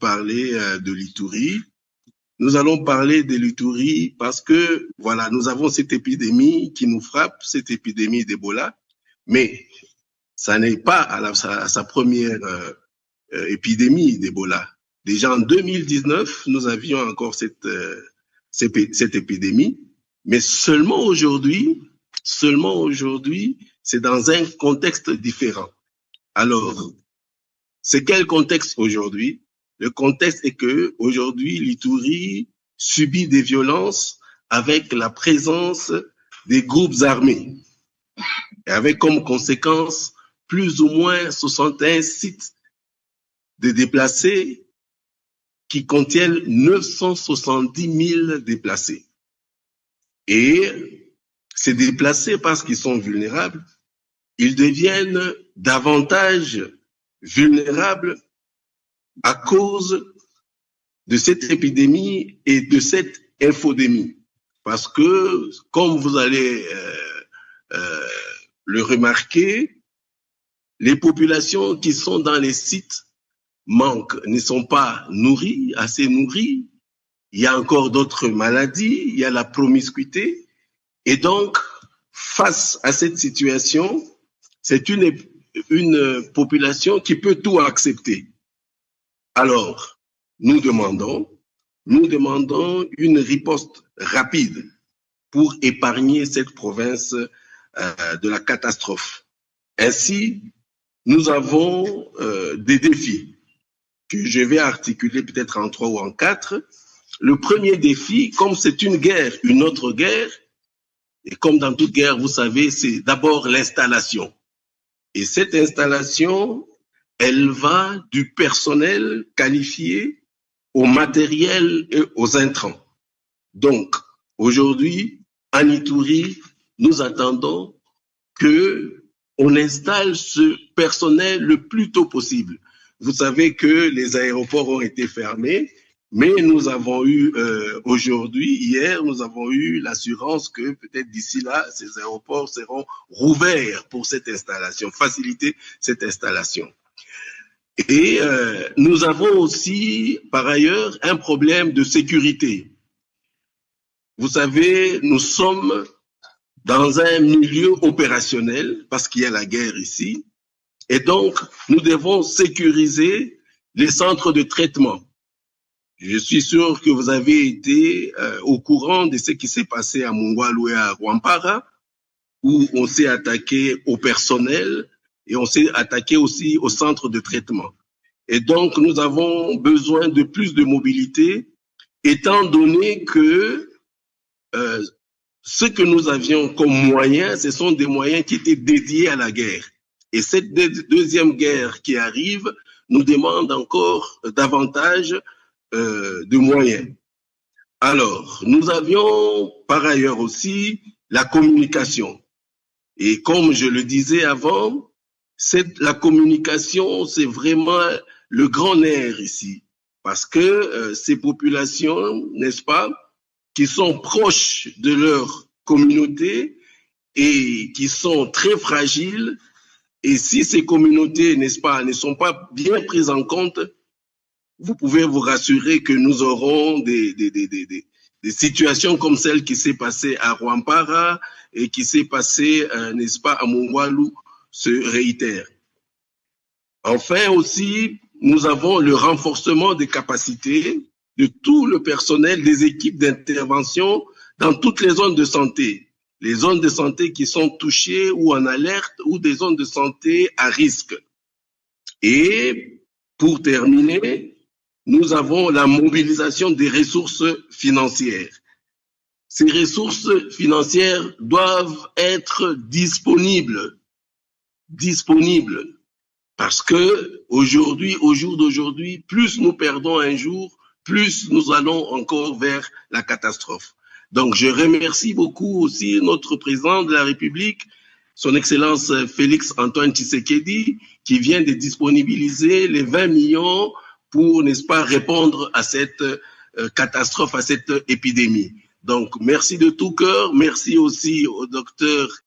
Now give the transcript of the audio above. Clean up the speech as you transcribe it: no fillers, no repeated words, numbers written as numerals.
parler de l'Ituri. Nous allons parler de l'Ituri parce que, voilà, nous avons cette épidémie qui nous frappe, cette épidémie d'Ebola, mais ça n'est pas à sa première épidémie d'Ebola. Déjà en 2019, nous avions encore cette épidémie, mais seulement aujourd'hui, c'est dans un contexte différent. Alors, c'est quel contexte aujourd'hui? Le contexte est que aujourd'hui, l'Ituri subit des violences avec la présence des groupes armés, et avec comme conséquence plus ou moins 61 sites de déplacés qui contiennent 970 000 déplacés. Et ces déplacés, parce qu'ils sont vulnérables, ils deviennent davantage vulnérables à cause de cette épidémie et de cette infodémie. Parce que, comme vous allez le remarquer, les populations qui sont dans les sites manquent, ne sont pas assez nourries. Il y a encore d'autres maladies, il y a la promiscuité. Et donc, face à cette situation, c'est une population qui peut tout accepter. Alors, nous demandons une riposte rapide pour épargner cette province de la catastrophe. Ainsi, nous avons des défis que je vais articuler peut-être en 3 ou en 4. Le premier défi, comme c'est une guerre, une autre guerre, et comme dans toute guerre, vous savez, c'est d'abord l'installation. Et cette installation, elle va du personnel qualifié au matériel et aux intrants. Donc, aujourd'hui, en Ituri, nous attendons qu'on installe ce personnel le plus tôt possible. Vous savez que les aéroports ont été fermés, mais nous avons eu hier, nous avons eu l'assurance que peut-être d'ici là, ces aéroports seront rouverts pour cette installation, faciliter cette installation. Et nous avons aussi, par ailleurs, un problème de sécurité. Vous savez, nous sommes dans un milieu opérationnel parce qu'il y a la guerre ici. Et donc, nous devons sécuriser les centres de traitement. Je suis sûr que vous avez été au courant de ce qui s'est passé à Mungwalu et à Rwampara, où on s'est attaqué au personnel et on s'est attaqué aussi au centre de traitement. Et donc, nous avons besoin de plus de mobilité, étant donné que ce que nous avions comme moyens, ce sont des moyens qui étaient dédiés à la guerre. Et cette deuxième guerre qui arrive nous demande encore davantage de moyens. Alors, nous avions par ailleurs aussi la communication. Et comme je le disais avant, la communication, c'est vraiment le grand nerf ici. Parce que ces populations, n'est-ce pas, qui sont proches de leur communauté et qui sont très fragiles, et si ces communautés, n'est-ce pas, ne sont pas bien prises en compte, vous pouvez vous rassurer que nous aurons des situations comme celle qui s'est passée à Rwampara et qui s'est passée, n'est-ce pas, à Mungwalu, se réitère. Enfin aussi, nous avons le renforcement des capacités de tout le personnel des équipes d'intervention dans toutes les zones de santé. Les zones de santé qui sont touchées ou en alerte ou des zones de santé à risque. Et pour terminer, nous avons la mobilisation des ressources financières. Ces ressources financières doivent être disponibles. Parce que aujourd'hui, au jour d'aujourd'hui, plus nous perdons un jour, plus nous allons encore vers la catastrophe. Donc, je remercie beaucoup aussi notre président de la République, son Excellence Félix Antoine Tshisekedi, qui vient de disponibiliser les 20 millions pour, n'est-ce pas, répondre à cette catastrophe, à cette épidémie. Donc, merci de tout cœur. Merci aussi au docteur